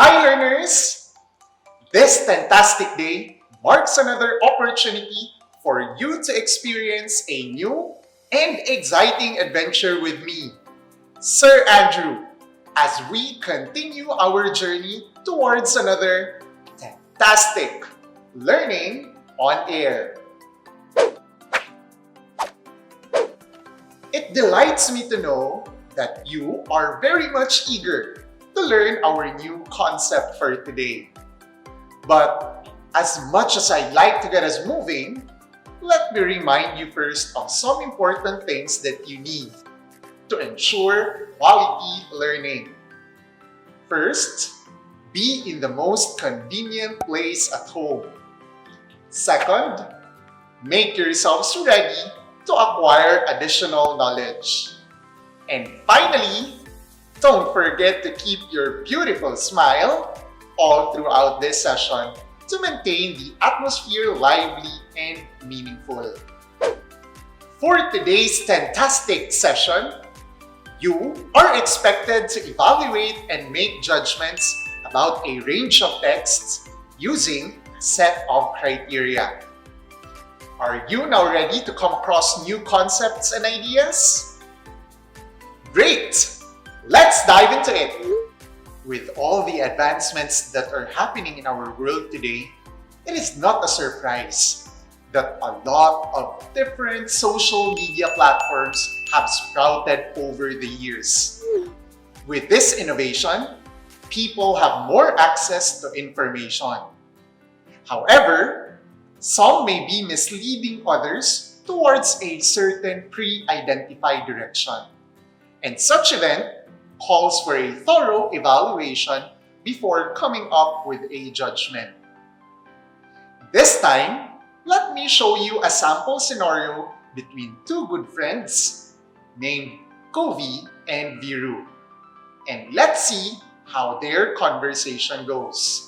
Hi learners! This fantastic day marks another opportunity for you to experience a new and exciting adventure with me, Sir Andrew, as we continue our journey towards another fantastic learning on air. It delights me to know that you are very much eager to learn our new concept for today. But as much as I'd like to get us moving, let me remind you first of some important things that you need to ensure quality learning. First, be in the most convenient place at home. Second, make yourselves ready to acquire additional knowledge. And finally, don't forget to keep your beautiful smile all throughout this session to maintain the atmosphere lively and meaningful. For today's fantastic session, you are expected to evaluate and make judgments about a range of texts using a set of criteria. Are you now ready to come across new concepts and ideas? Great! Let's dive into it! With all the advancements that are happening in our world today, it is not a surprise that a lot of different social media platforms have sprouted over the years. With this innovation, people have more access to information. However, some may be misleading others towards a certain pre-identified direction. And such event calls for a thorough evaluation before coming up with a judgment. This time, let me show you a sample scenario between two good friends named Kovi and Viru. And let's see how their conversation goes.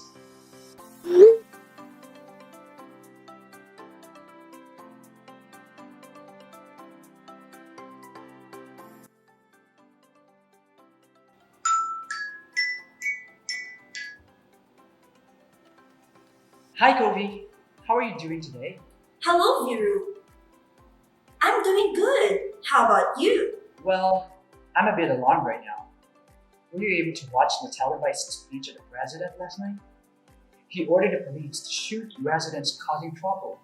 Hi Kovi, how are you doing today? Hello, Viru. I'm doing good. How about you? Well, I'm a bit alarmed right now. Were you able to watch the televised speech of the president last night? He ordered the police to shoot residents causing trouble.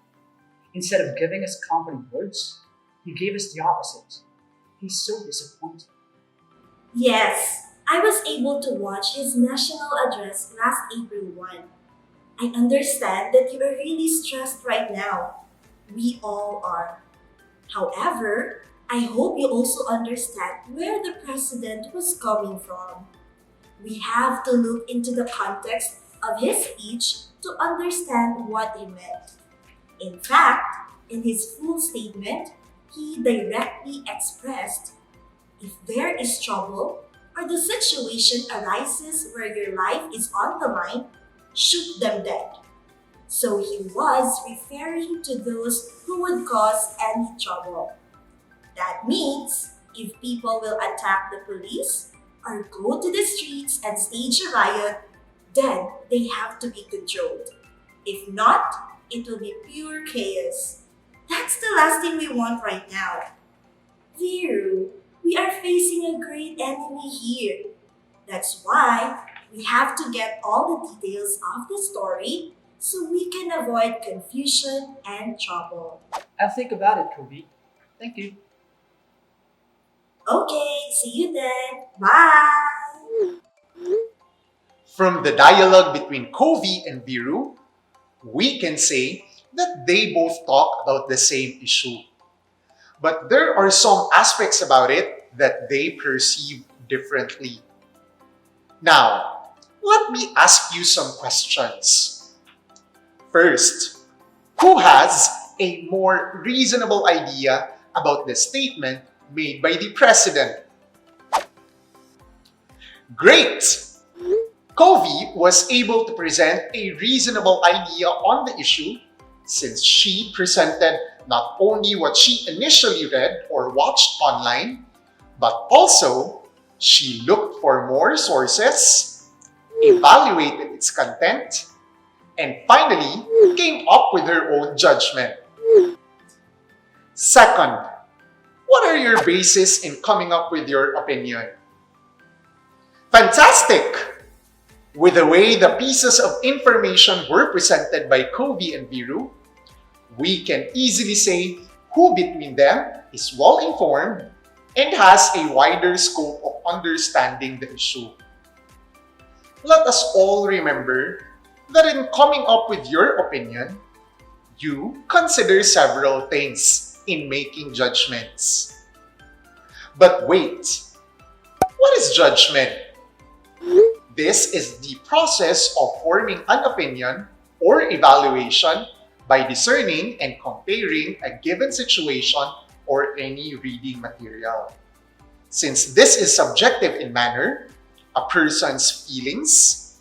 Instead of giving us comforting words, he gave us the opposite. He's so disappointed. Yes, I was able to watch his national address last April 1. I understand that you are really stressed right now. We all are. However, I hope you also understand where the president was coming from. We have to look into the context of his speech to understand what he meant. In fact, in his full statement, he directly expressed, if there is trouble or the situation arises where your life is on the line, shoot them dead. So he was referring to those who would cause any trouble. That means if people will attack the police or go to the streets and stage a riot, then they have to be controlled. If not, it will be pure chaos. That's the last thing we want right now. Viru, we are facing a great enemy here. That's why we have to get all the details of the story so we can avoid confusion and trouble. I'll think about it, Kovi. Thank you. Okay, see you then. Bye! From the dialogue between Kovi and Viru, we can say that they both talk about the same issue. But there are some aspects about it that they perceive differently. Now, let me ask you some questions. First, who has a more reasonable idea about the statement made by the president? Great! Kovi was able to present a reasonable idea on the issue since she presented not only what she initially read or watched online, but also she looked for more sources, evaluated its content, and finally came up with her own judgment. Second, what are your bases in coming up with your opinion? Fantastic! With the way the pieces of information were presented by Kobe and Viru, we can easily say who between them is well-informed and has a wider scope of understanding the issue. Let us all remember that in coming up with your opinion, you consider several things in making judgments. But wait, what is judgment? This is the process of forming an opinion or evaluation by discerning and comparing a given situation or any reading material. Since this is subjective in manner, a person's feelings,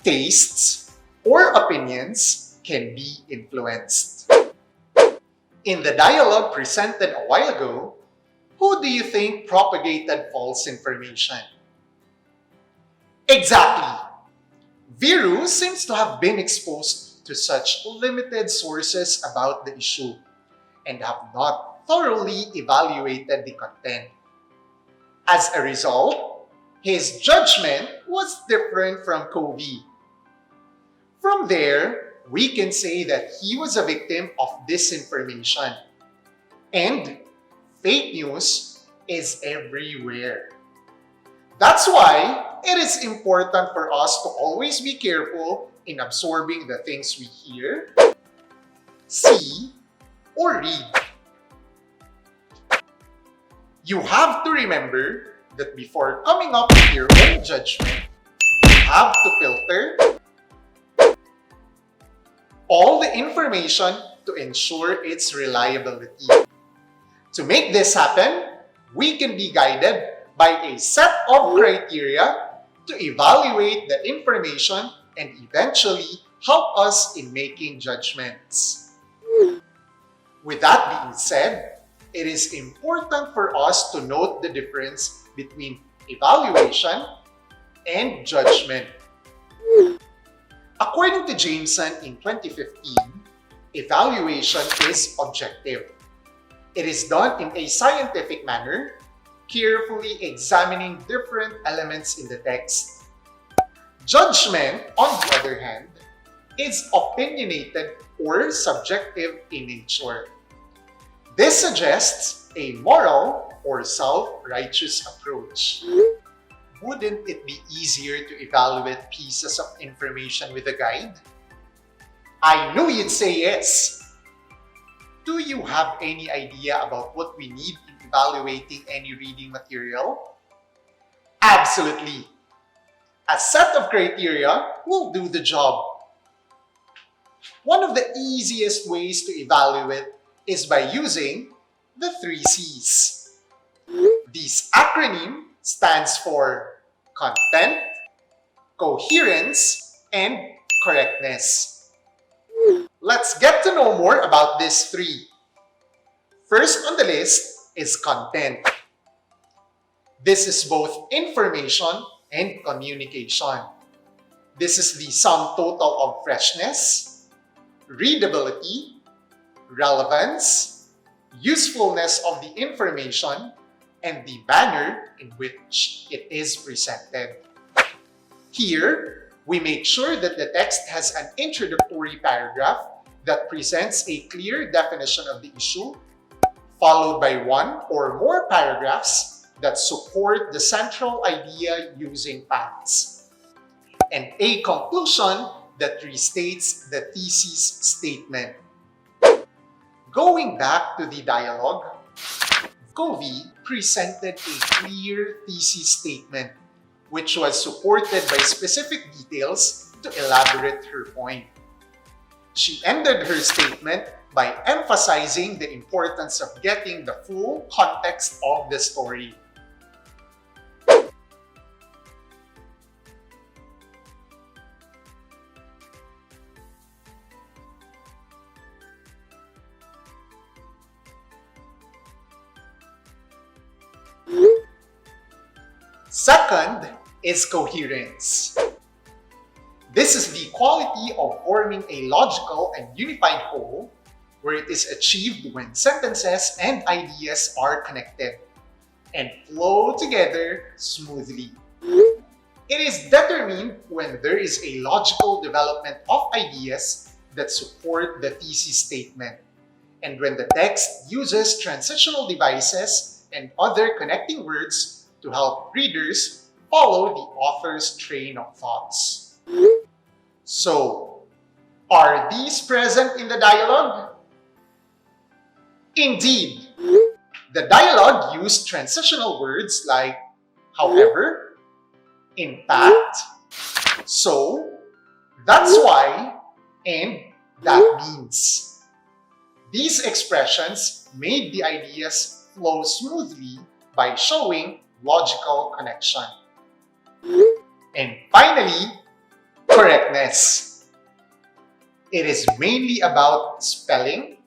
tastes, or opinions can be influenced. In the dialogue presented a while ago, who do you think propagated false information? Exactly! Viru seems to have been exposed to such limited sources about the issue and have not thoroughly evaluated the content. As a result, his judgment was different from Kobe. From there, we can say that he was a victim of disinformation. And fake news is everywhere. That's why it is important for us to always be careful in absorbing the things we hear, see, or read. You have to remember that before coming up with your own judgment, you have to filter all the information to ensure its reliability. To make this happen, we can be guided by a set of criteria to evaluate the information and eventually help us in making judgments. With that being said, it is important for us to note the difference between evaluation and judgment. According to Jameson in 2015, evaluation is objective. It is done in a scientific manner, carefully examining different elements in the text. Judgment, on the other hand, is opinionated or subjective in nature. This suggests a moral or self-righteous approach. Wouldn't it be easier to evaluate pieces of information with a guide? I knew you'd say yes! Do you have any idea about what we need in evaluating any reading material? Absolutely! A set of criteria will do the job. One of the easiest ways to evaluate is by using the 3 C's. This acronym stands for content, coherence, and correctness. Let's get to know more about these 3. First on the list is content. This is both information and communication. This is the sum total of freshness, readability, relevance, usefulness of the information, and the manner in which it is presented. Here, we make sure that the text has an introductory paragraph that presents a clear definition of the issue, followed by 1 or more paragraphs that support the central idea using facts, and a conclusion that restates the thesis statement. Going back to the dialogue, Covey presented a clear thesis statement, which was supported by specific details to elaborate her point. She ended her statement by emphasizing the importance of getting the full context of the story. Second is coherence. This is the quality of forming a logical and unified whole where it is achieved when sentences and ideas are connected and flow together smoothly. It is determined when there is a logical development of ideas that support the thesis statement, and when the text uses transitional devices and other connecting words to help readers follow the author's train of thoughts. So, are these present in the dialogue? Indeed, the dialogue used transitional words like however, in fact, so, that's why, and that means. These expressions made the ideas flow smoothly by showing logical connection. And finally, correctness. It is mainly about spelling,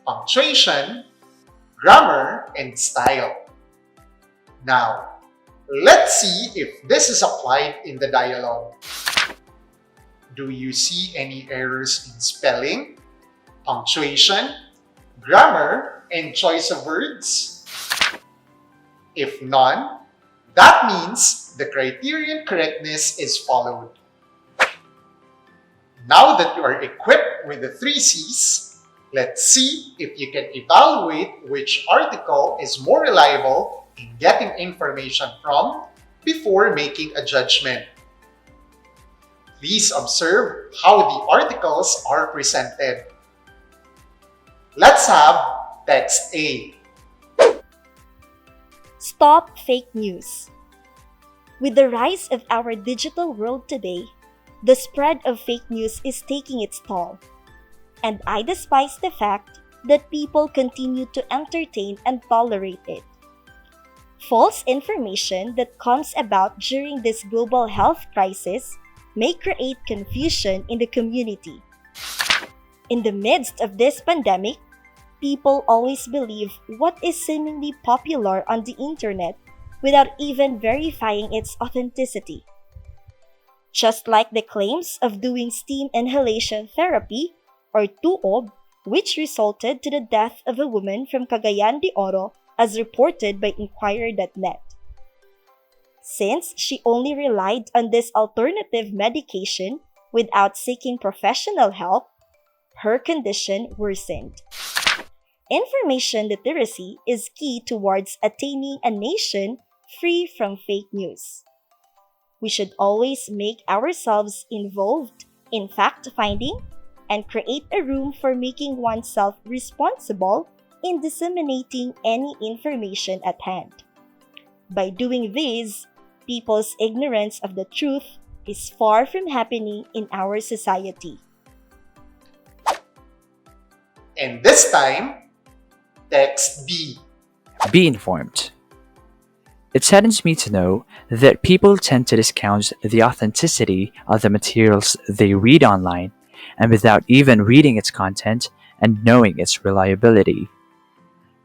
punctuation, grammar, and style. Now, let's see if this is applied in the dialogue. Do you see any errors in spelling, punctuation, grammar, and choice of words? If none, that means the criterion correctness is followed. Now that you are equipped with the 3Cs, let's see if you can evaluate which article is more reliable in getting information from before making a judgment. Please observe how the articles are presented. Let's have text A. Stop fake news. With the rise of our digital world today, the spread of fake news is taking its toll. And I despise the fact that people continue to entertain and tolerate it. False information that comes about during this global health crisis may create confusion in the community. In the midst of this pandemic, people always believe what is seemingly popular on the internet without even verifying its authenticity. Just like the claims of doing steam inhalation therapy, or TUOB, which resulted to the death of a woman from Cagayan de Oro as reported by Inquirer.net. Since she only relied on this alternative medication without seeking professional help, her condition worsened. Information literacy is key towards attaining a nation free from fake news. We should always make ourselves involved in fact-finding and create a room for making oneself responsible in disseminating any information at hand. By doing this, people's ignorance of the truth is far from happening in our society. And this time, text B. Be informed. It saddens me to know that people tend to discount the authenticity of the materials they read online and without even reading its content and knowing its reliability.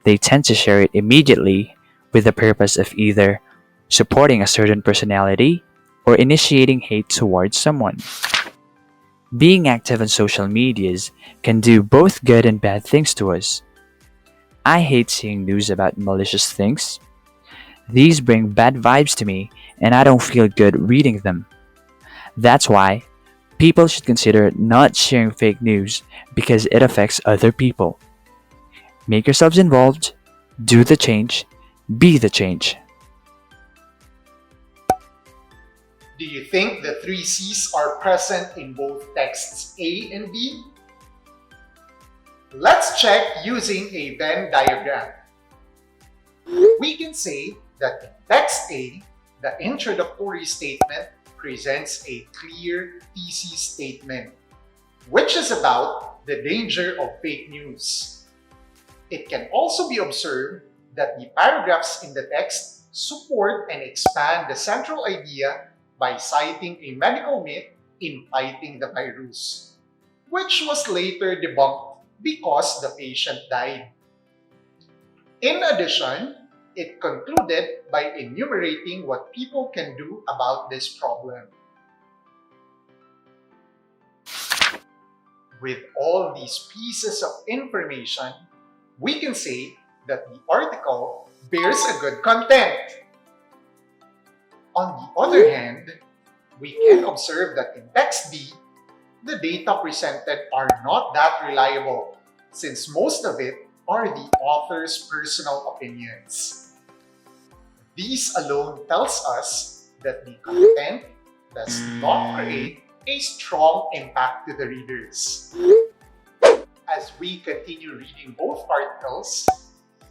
They tend to share it immediately with the purpose of either supporting a certain personality or initiating hate towards someone. Being active on social medias can do both good and bad things to us. I hate seeing news about malicious things. These bring bad vibes to me and I don't feel good reading them. That's why people should consider not sharing fake news because it affects other people. Make yourselves involved, do the change, be the change. Do you think the 3Cs are present in both texts A and B? Let's check using a Venn diagram. We can say that in text A, the introductory statement presents a clear thesis statement, which is about the danger of fake news. It can also be observed that the paragraphs in the text support and expand the central idea by citing a medical myth in fighting the virus, which was later debunked because the patient died. In addition, it concluded by enumerating what people can do about this problem. With all these pieces of information, we can say that the article bears a good content. On the other hand, we can observe that in text B, the data presented are not that reliable, since most of it are the author's personal opinions. These alone tells us that the content does not create a strong impact to the readers. As we continue reading both articles,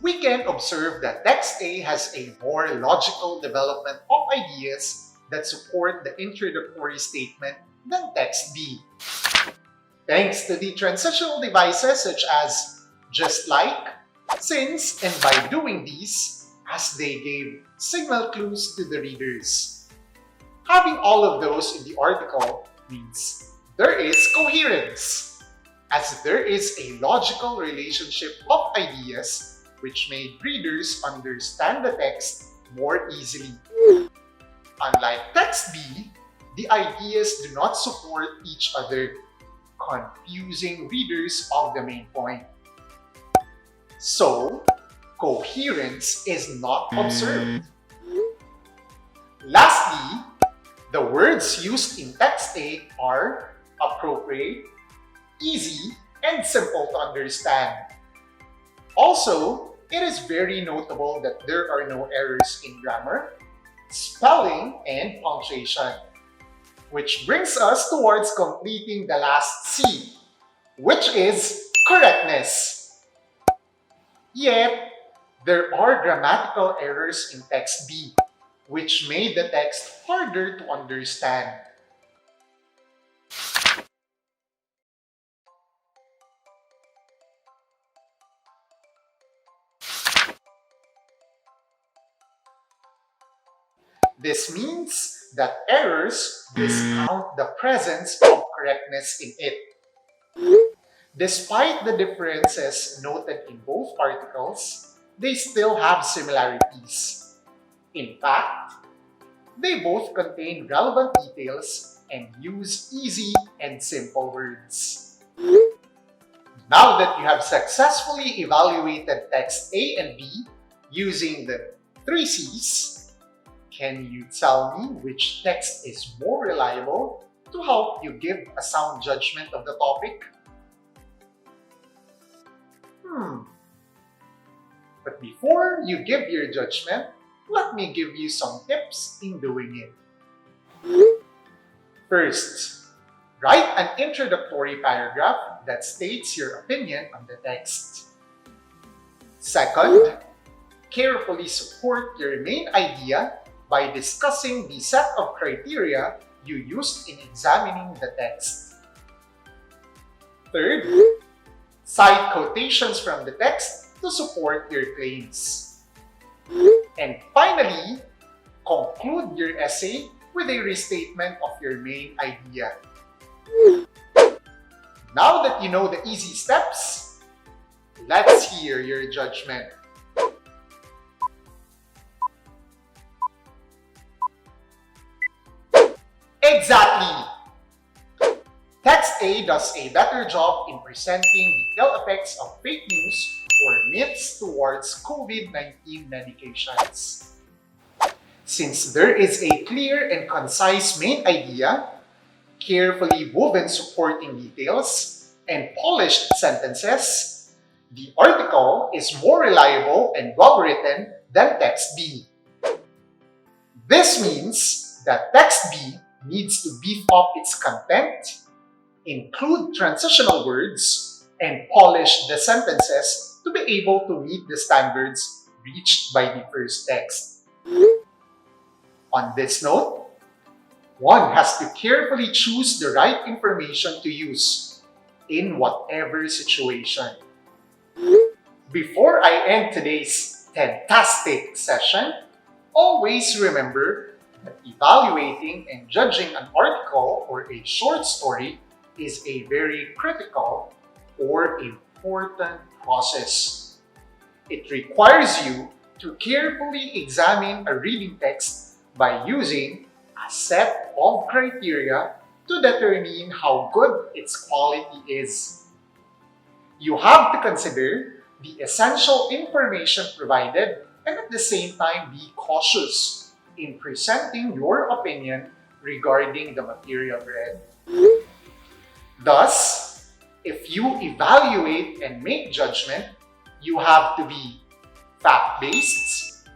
we can observe that text A has a more logical development of ideas that support the introductory statement than text B. Thanks to the transitional devices such as just like, since, and by doing these, as they gave signal clues to the readers. Having all of those in the article means there is coherence, as there is a logical relationship of ideas which made readers understand the text more easily. Unlike text B, the ideas do not support each other, confusing readers of the main point. So, coherence is not observed. Lastly, the words used in text A are appropriate, easy, and simple to understand. Also, it is very notable that there are no errors in grammar, spelling, and punctuation. Which brings us towards completing the last C, which is correctness. Yet, there are grammatical errors in text B, which made the text harder to understand. This means that errors discount the presence of correctness in it. Despite the differences noted in both articles, they still have similarities. In fact, they both contain relevant details and use easy and simple words. Now that you have successfully evaluated text A and B using the 3 C's, can you tell me which text is more reliable to help you give a sound judgment of the topic? But before you give your judgment, let me give you some tips in doing it. First, write an introductory paragraph that states your opinion on the text. Second, carefully support your main idea by discussing the set of criteria you used in examining the text. Third, cite quotations from the text to support your claims. And finally, conclude your essay with a restatement of your main idea. Now that you know the easy steps, let's hear your judgment. Exactly! Text A does a better job in presenting detailed effects of fake news or myths towards COVID-19 medications. Since there is a clear and concise main idea, carefully woven supporting details, and polished sentences, the article is more reliable and well-written than text B. This means that text B needs to beef up its content, include transitional words, and polish the sentences to be able to meet the standards reached by the first text. On this note, one has to carefully choose the right information to use in whatever situation. Before I end today's fantastic session, always remember that evaluating and judging an article or a short story is a very critical or important process. It requires you to carefully examine a reading text by using a set of criteria to determine how good its quality is. You have to consider the essential information provided and at the same time be cautious in presenting your opinion regarding the material read. Thus, if you evaluate and make judgment, you have to be fact-based,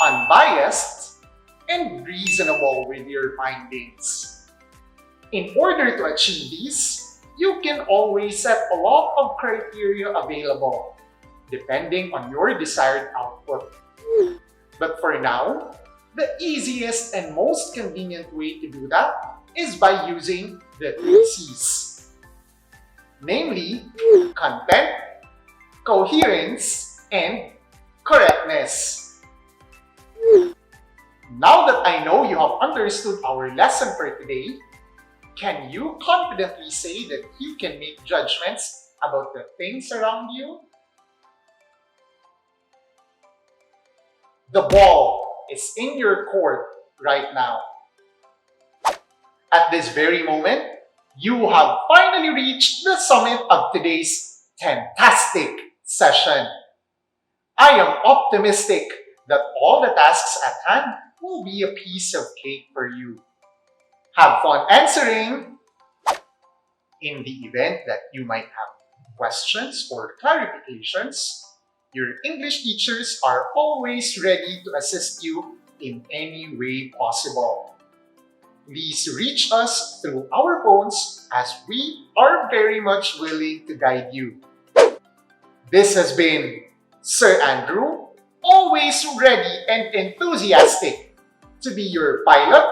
unbiased, and reasonable with your findings. In order to achieve these, you can always set a lot of criteria available, depending on your desired output. But for now, the easiest and most convenient way to do that is by using the 3Cs. Namely, content, coherence, and correctness. Now that I know you have understood our lesson for today, can you confidently say that you can make judgments about the things around you? The ball is in your court right now. At this very moment, you have finally reached the summit of today's fantastic session. I am optimistic that all the tasks at hand will be a piece of cake for you. Have fun answering! In the event that you might have questions or clarifications, your English teachers are always ready to assist you in any way possible. Please reach us through our phones as we are very much willing to guide you. This has been Sir Andrew, always ready and enthusiastic to be your pilot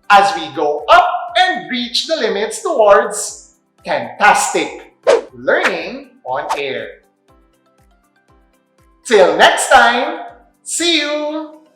as we go up and reach the limits towards fantastic learning on air. Till next time, see you!